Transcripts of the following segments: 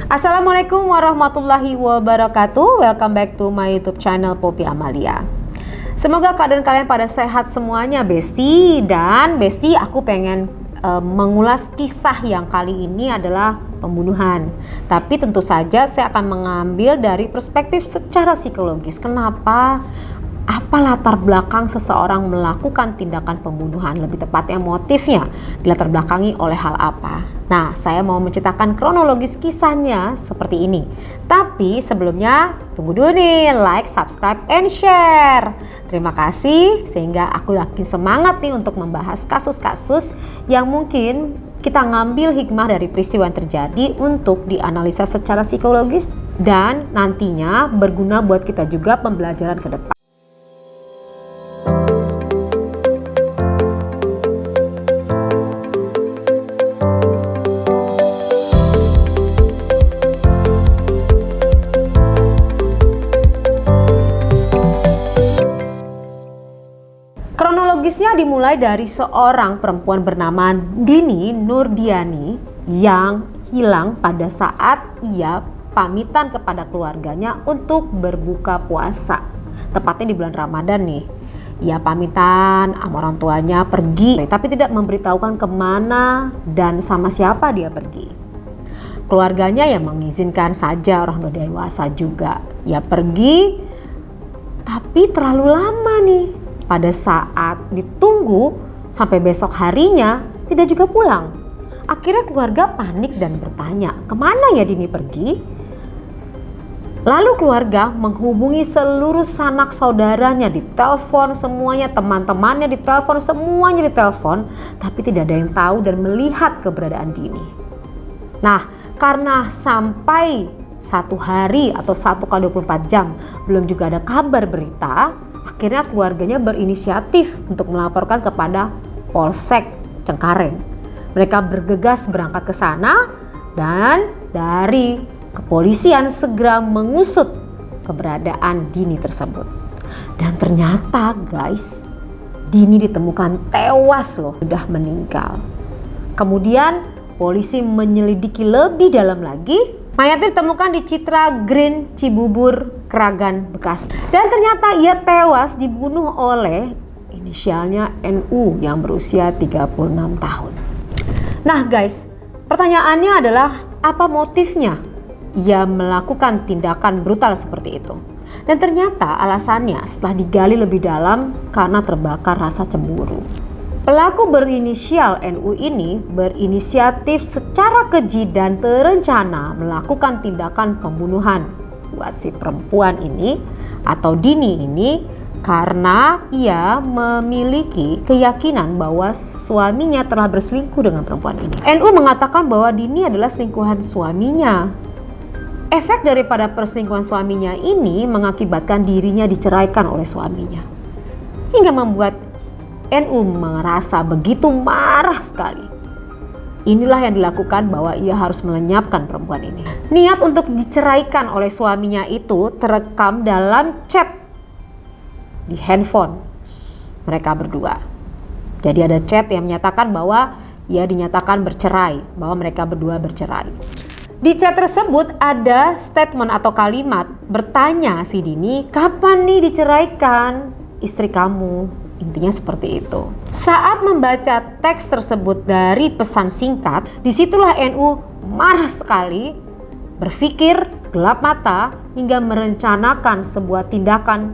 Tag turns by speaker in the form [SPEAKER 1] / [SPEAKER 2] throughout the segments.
[SPEAKER 1] Assalamualaikum warahmatullahi wabarakatuh. Welcome back to my YouTube channel Poppy Amalia. Semoga keadaan kalian pada sehat semuanya, Besti. Dan Besti, aku pengen mengulas kisah yang kali ini adalah pembunuhan. Tapi tentu saja saya akan mengambil dari perspektif secara psikologis. Kenapa? Apa latar belakang seseorang melakukan tindakan pembunuhan? Lebih tepatnya motifnya dilatar belakangi oleh hal apa? Nah, saya mau menceritakan kronologis kisahnya seperti ini. Tapi sebelumnya tunggu dulu nih, like, subscribe, and share. Terima kasih, sehingga aku yakin semangat nih untuk membahas kasus-kasus yang mungkin kita ngambil hikmah dari peristiwa yang terjadi untuk dianalisa secara psikologis dan nantinya berguna buat kita juga pembelajaran ke depan. Kronologisnya dimulai dari seorang perempuan bernama Dini Nurdiani yang hilang pada saat ia pamitan kepada keluarganya untuk berbuka puasa. Tepatnya di bulan Ramadan nih. Ia pamitan sama orang tuanya pergi, tapi tidak memberitahukan kemana dan sama siapa dia pergi. Keluarganya yang mengizinkan saja, orang udah dewasa juga. Ia pergi, tapi terlalu lama nih. Pada saat ditunggu sampai besok harinya tidak juga pulang. Akhirnya keluarga panik dan bertanya, kemana ya Dini pergi? Lalu keluarga menghubungi seluruh sanak saudaranya, ditelepon semuanya, teman-temannya ditelepon, semuanya ditelepon, tapi tidak ada yang tahu dan melihat keberadaan Dini. Nah, karena sampai 1 hari atau 1x24 jam belum juga ada kabar berita, akhirnya keluarganya berinisiatif untuk melaporkan kepada Polsek Cengkareng. Mereka bergegas berangkat ke sana dan dari kepolisian segera mengusut keberadaan Dini tersebut. Dan ternyata guys, Dini ditemukan tewas loh, sudah meninggal. Kemudian polisi menyelidiki lebih dalam lagi. Mayatnya ditemukan di Citra Green, Cibubur, Kragan, Bekasi. Dan ternyata ia tewas dibunuh oleh inisialnya NU yang berusia 36 tahun. Nah guys, pertanyaannya adalah apa motifnya ia melakukan tindakan brutal seperti itu? Dan ternyata alasannya setelah digali lebih dalam karena terbakar rasa cemburu. Pelaku berinisial NU ini berinisiatif secara keji dan terencana melakukan tindakan pembunuhan buat si perempuan ini atau Dini ini karena ia memiliki keyakinan bahwa suaminya telah berselingkuh dengan perempuan ini. NU mengatakan bahwa Dini adalah selingkuhan suaminya. Efek daripada perselingkuhan suaminya ini mengakibatkan dirinya diceraikan oleh suaminya. Hingga membuat NU merasa begitu marah sekali. Inilah yang dilakukan bahwa ia harus melenyapkan perempuan ini. Niat untuk diceraikan oleh suaminya itu terekam dalam chat di handphone mereka berdua. Jadi ada chat yang menyatakan bahwa ia dinyatakan bercerai, bahwa mereka berdua bercerai. Di chat tersebut ada statement atau kalimat bertanya si Dini, kapan nih diceraikan istri kamu? Intinya seperti itu. Saat membaca teks tersebut dari pesan singkat, disitulah NU marah sekali, berpikir gelap mata hingga merencanakan sebuah tindakan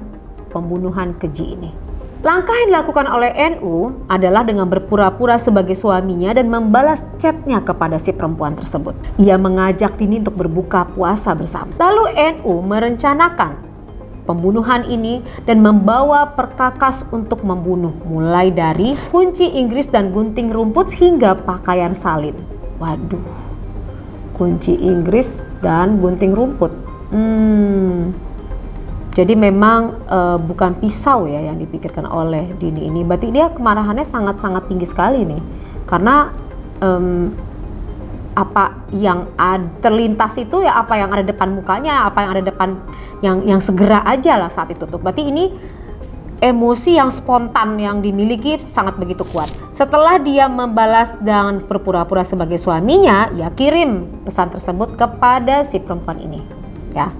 [SPEAKER 1] pembunuhan keji ini. Langkah yang dilakukan oleh NU adalah dengan berpura-pura sebagai suaminya dan membalas chatnya kepada si perempuan tersebut. Ia mengajak Dini untuk berbuka puasa bersama. Lalu NU merencanakan pembunuhan ini dan membawa perkakas untuk membunuh, mulai dari kunci Inggris dan gunting rumput hingga pakaian salin. Waduh, kunci Inggris dan gunting rumput. Jadi memang bukan pisau ya yang dipikirkan oleh Dini ini. Berarti dia kemarahannya sangat-sangat tinggi sekali nih, karena apa yang terlintas itu ya apa yang ada depan mukanya, apa yang ada depan yang segera aja lah saat itu tuh. Berarti ini emosi yang spontan yang dimiliki sangat begitu kuat. Setelah dia membalas dan berpura-pura sebagai suaminya, ia kirim pesan tersebut kepada si perempuan ini. Ya,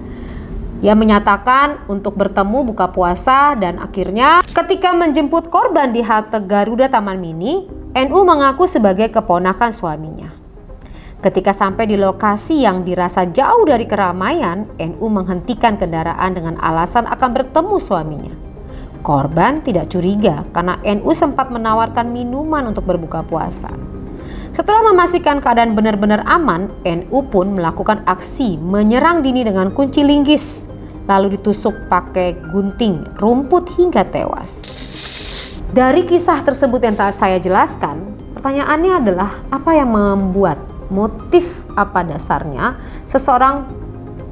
[SPEAKER 1] ia menyatakan untuk bertemu buka puasa dan akhirnya ketika menjemput korban di halte Garuda Taman Mini, NU mengaku sebagai keponakan suaminya. Ketika sampai di lokasi yang dirasa jauh dari keramaian, NU menghentikan kendaraan dengan alasan akan bertemu suaminya. Korban tidak curiga karena NU sempat menawarkan minuman untuk berbuka puasa. Setelah memastikan keadaan benar-benar aman, NU pun melakukan aksi menyerang Dini dengan kunci linggis, lalu ditusuk pakai gunting rumput hingga tewas. Dari kisah tersebut yang saya jelaskan, pertanyaannya adalah apa yang membuat, motif apa dasarnya seseorang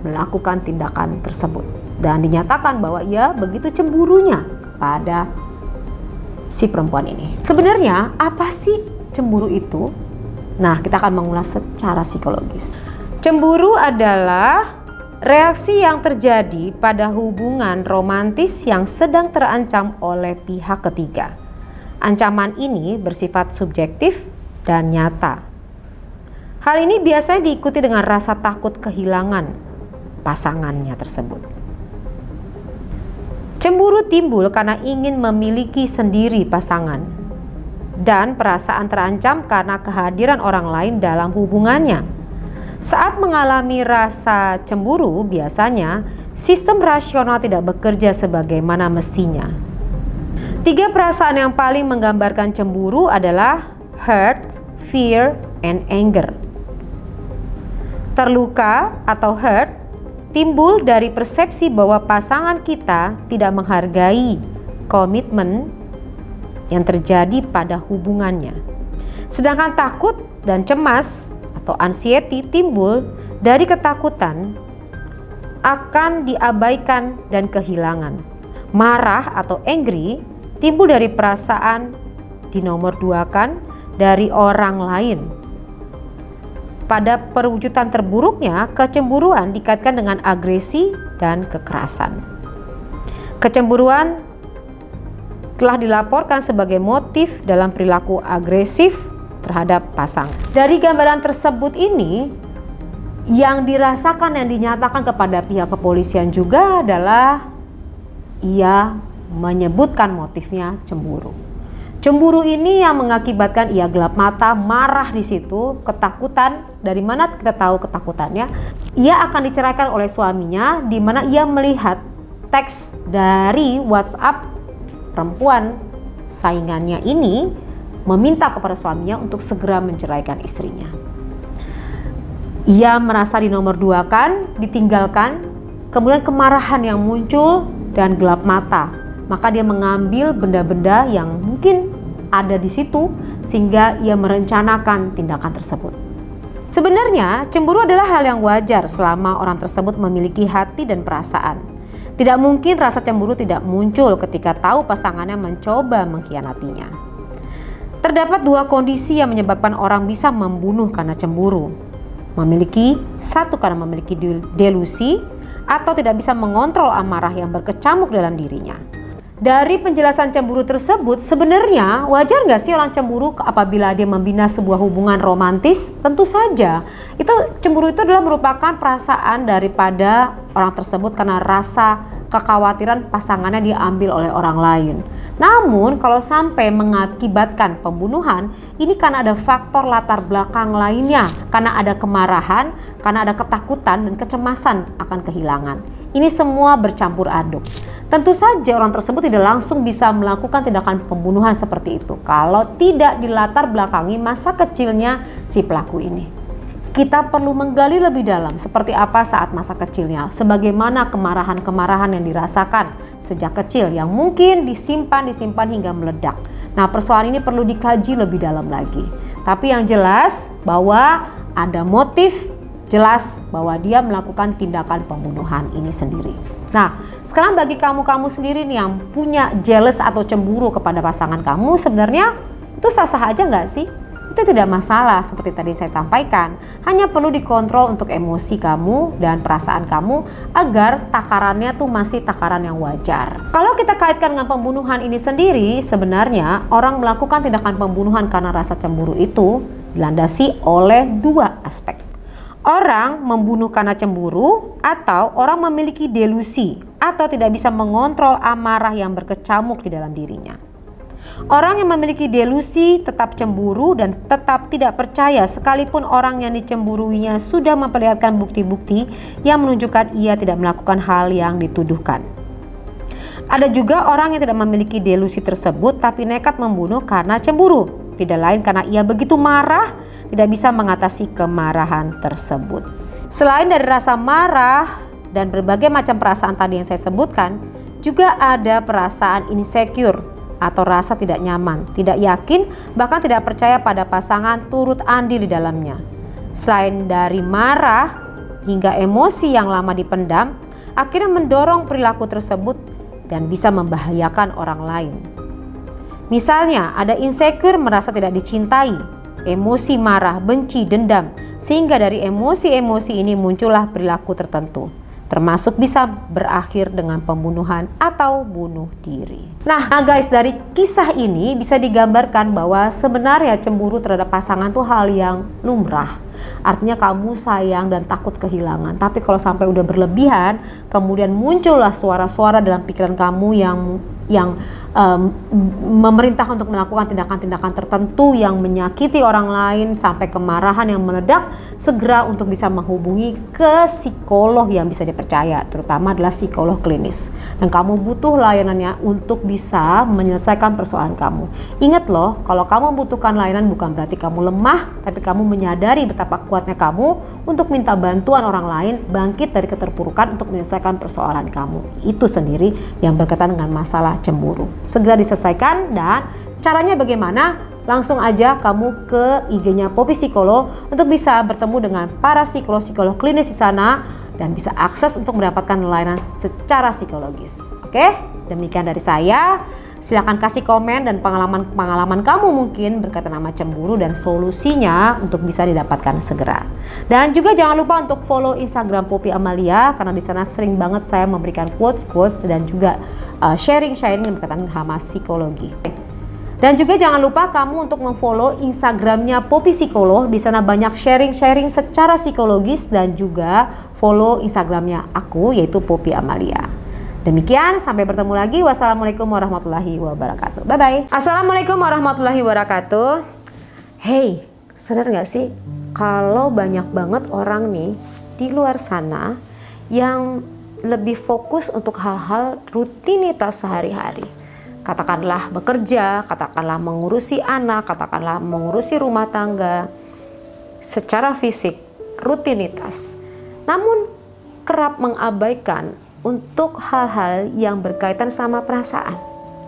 [SPEAKER 1] melakukan tindakan tersebut, dan dinyatakan bahwa ia begitu cemburunya pada si perempuan ini. Sebenarnya apa sih cemburu itu? Nah, kita akan mengulas secara psikologis. Cemburu adalah reaksi yang terjadi pada hubungan romantis yang sedang terancam oleh pihak ketiga. Ancaman ini bersifat subjektif dan nyata. Hal ini biasanya diikuti dengan rasa takut kehilangan pasangannya tersebut. Cemburu timbul karena ingin memiliki sendiri pasangan, dan perasaan terancam karena kehadiran orang lain dalam hubungannya. Saat mengalami rasa cemburu, biasanya sistem rasional tidak bekerja sebagaimana mestinya. 3 perasaan yang paling menggambarkan cemburu adalah hurt, fear, and anger. Terluka atau hurt timbul dari persepsi bahwa pasangan kita tidak menghargai komitmen yang terjadi pada hubungannya. Sedangkan takut dan cemas atau anxiety timbul dari ketakutan akan diabaikan dan kehilangan. Marah atau angry timbul dari perasaan dinomorduakan dari orang lain. Pada perwujudan terburuknya, kecemburuan dikaitkan dengan agresi dan kekerasan. Kecemburuan telah dilaporkan sebagai motif dalam perilaku agresif terhadap pasangan. Dari gambaran tersebut ini, yang dirasakan yang dinyatakan kepada pihak kepolisian juga adalah ia menyebutkan motifnya cemburu. Cemburu ini yang mengakibatkan ia gelap mata, marah di situ, ketakutan. Dari mana kita tahu ketakutannya? Ia akan diceraikan oleh suaminya, di mana ia melihat teks dari WhatsApp perempuan saingannya ini meminta kepada suaminya untuk segera menceraikan istrinya. Ia merasa dinomorduakan, ditinggalkan, kemudian kemarahan yang muncul dan gelap mata. Maka dia mengambil benda-benda yang mungkin ada di situ sehingga ia merencanakan tindakan tersebut. Sebenarnya cemburu adalah hal yang wajar selama orang tersebut memiliki hati dan perasaan. Tidak mungkin rasa cemburu tidak muncul ketika tahu pasangannya mencoba mengkhianatinya. Terdapat 2 kondisi yang menyebabkan orang bisa membunuh karena cemburu. Satu karena memiliki delusi atau tidak bisa mengontrol amarah yang berkecamuk dalam dirinya. Dari penjelasan cemburu tersebut, sebenarnya wajar nggak sih orang cemburu apabila dia membina sebuah hubungan romantis? Tentu saja. Cemburu itu adalah merupakan perasaan daripada orang tersebut karena rasa kekhawatiran pasangannya diambil oleh orang lain. Namun kalau sampai mengakibatkan pembunuhan, ini karena ada faktor latar belakang lainnya, karena ada kemarahan, karena ada ketakutan dan kecemasan akan kehilangan. Ini semua bercampur aduk. Tentu saja orang tersebut tidak langsung bisa melakukan tindakan pembunuhan seperti itu kalau tidak dilatar belakangi masa kecilnya si pelaku ini. Kita perlu menggali lebih dalam seperti apa saat masa kecilnya, sebagaimana kemarahan-kemarahan yang dirasakan sejak kecil yang mungkin disimpan hingga meledak. Nah, persoalan ini perlu dikaji lebih dalam lagi. Tapi yang jelas bahwa ada motif jelas bahwa dia melakukan tindakan pembunuhan ini sendiri. Nah, sekarang bagi kamu sendiri nih yang punya jealous atau cemburu kepada pasangan kamu, sebenarnya itu sah-sah aja nggak sih? itu tidak masalah seperti tadi saya sampaikan. Hanya perlu dikontrol untuk emosi kamu dan perasaan kamu agar takarannya tuh masih takaran yang wajar. Kalau kita kaitkan dengan pembunuhan ini sendiri, sebenarnya orang melakukan tindakan pembunuhan karena rasa cemburu itu dilandasi oleh dua aspek. Orang membunuh karena cemburu atau orang memiliki delusi atau tidak bisa mengontrol amarah yang berkecamuk di dalam dirinya. Orang yang memiliki delusi tetap cemburu dan tetap tidak percaya sekalipun orang yang dicemburuinya sudah memperlihatkan bukti-bukti yang menunjukkan ia tidak melakukan hal yang dituduhkan. Ada juga orang yang tidak memiliki delusi tersebut tapi nekat membunuh karena cemburu. Tidak lain karena ia begitu marah, tidak bisa mengatasi kemarahan tersebut. Selain dari rasa marah dan berbagai macam perasaan tadi yang saya sebutkan, juga ada perasaan insecure atau rasa tidak nyaman, tidak yakin, bahkan tidak percaya pada pasangan turut andil di dalamnya. Selain dari marah hingga emosi yang lama dipendam, akhirnya mendorong perilaku tersebut dan bisa membahayakan orang lain. Misalnya ada insecure merasa tidak dicintai, emosi marah, benci, dendam, sehingga dari emosi-emosi ini muncullah perilaku tertentu, termasuk bisa berakhir dengan pembunuhan atau bunuh diri. Nah guys, dari kisah ini bisa digambarkan bahwa sebenarnya cemburu terhadap pasangan tuh hal yang lumrah. Artinya kamu sayang dan takut kehilangan. Tapi kalau sampai udah berlebihan, kemudian muncullah suara-suara dalam pikiran kamu yang memerintah untuk melakukan tindakan-tindakan tertentu yang menyakiti orang lain sampai kemarahan yang meledak, segera untuk bisa menghubungi ke psikolog yang bisa dipercaya, terutama adalah psikolog klinis. Dan kamu butuh layanannya untuk bisa menyelesaikan persoalan kamu. Ingat loh, kalau kamu membutuhkan layanan bukan berarti kamu lemah, tapi kamu menyadari betapa kuatnya kamu untuk minta bantuan orang lain bangkit dari keterpurukan untuk menyelesaikan persoalan kamu. Itu sendiri yang berkaitan dengan masalah cemburu. Segera diselesaikan, dan caranya bagaimana? Langsung aja kamu ke IG-nya Poppy Psikolog untuk bisa bertemu dengan para psikolog-psikolog klinis di sana dan bisa akses untuk mendapatkan layanan secara psikologis. Oke, demikian dari saya. Silahkan kasih komen dan pengalaman kamu mungkin berkaitan sama cemburu dan solusinya untuk bisa didapatkan segera. Dan juga jangan lupa untuk follow Instagram Poppy Amalia, karena di sana sering banget saya memberikan quotes dan juga sharing yang berkaitan sama psikologi. Dan juga jangan lupa kamu untuk memfollow Instagramnya Poppy Psikolog. Di sana banyak sharing secara psikologis, dan juga follow Instagramnya aku yaitu Poppy Amalia. Demikian, sampai bertemu lagi. Wassalamualaikum warahmatullahi wabarakatuh. Bye-bye. Assalamualaikum warahmatullahi wabarakatuh. Hey, sadar gak sih kalau banyak banget orang nih di luar sana yang lebih fokus untuk hal-hal rutinitas sehari-hari. Katakanlah bekerja, katakanlah mengurusi anak, katakanlah mengurusi rumah tangga secara fisik, rutinitas. Namun kerap mengabaikan untuk hal-hal yang berkaitan sama perasaan.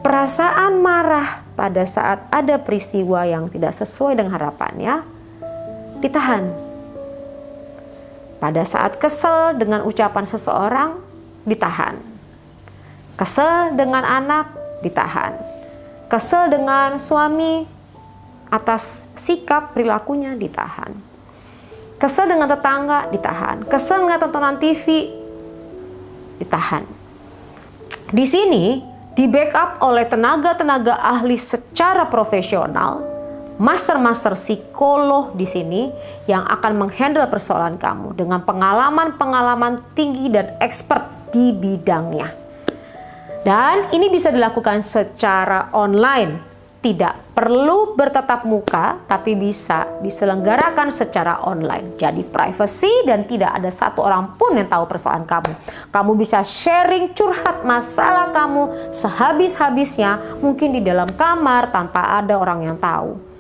[SPEAKER 1] Perasaan marah pada saat ada peristiwa yang tidak sesuai dengan harapannya ditahan. Pada saat kesel dengan ucapan seseorang ditahan. Kesel dengan anak ditahan. Kesel dengan suami atas sikap perilakunya ditahan. Kesel dengan tetangga ditahan. Kesel dengan tontonan TV ditahan. Di sini di backup oleh tenaga-tenaga ahli secara profesional, master psikolog di sini yang akan menghandle persoalan kamu dengan pengalaman tinggi dan expert di bidangnya. Dan ini bisa dilakukan secara online. Tidak perlu bertatap muka, tapi bisa diselenggarakan secara online. Jadi privacy dan tidak ada satu orang pun yang tahu persoalan kamu. Kamu bisa sharing, curhat masalah kamu sehabis-habisnya, mungkin di dalam kamar tanpa ada orang yang tahu.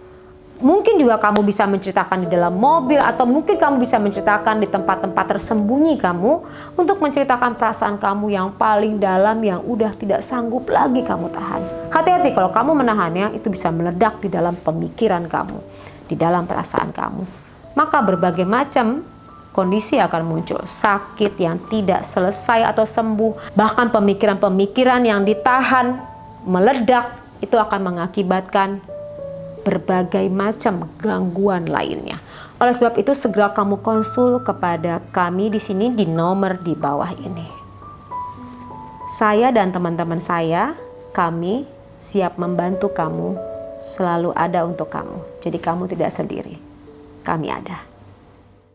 [SPEAKER 1] Mungkin juga kamu bisa menceritakan di dalam mobil, atau mungkin kamu bisa menceritakan di tempat-tempat tersembunyi kamu untuk menceritakan perasaan kamu yang paling dalam yang udah tidak sanggup lagi kamu tahan. Hati-hati kalau kamu menahannya, itu bisa meledak di dalam pemikiran kamu, di dalam perasaan kamu. Maka berbagai macam kondisi akan muncul, sakit yang tidak selesai atau sembuh, bahkan pemikiran-pemikiran yang ditahan meledak, itu akan mengakibatkan berbagai macam gangguan lainnya. Oleh sebab itu, segera kamu konsul kepada kami di sini di nomor di bawah ini. Saya dan teman-teman saya, kami siap membantu kamu, selalu ada untuk kamu. Jadi kamu tidak sendiri. Kami ada.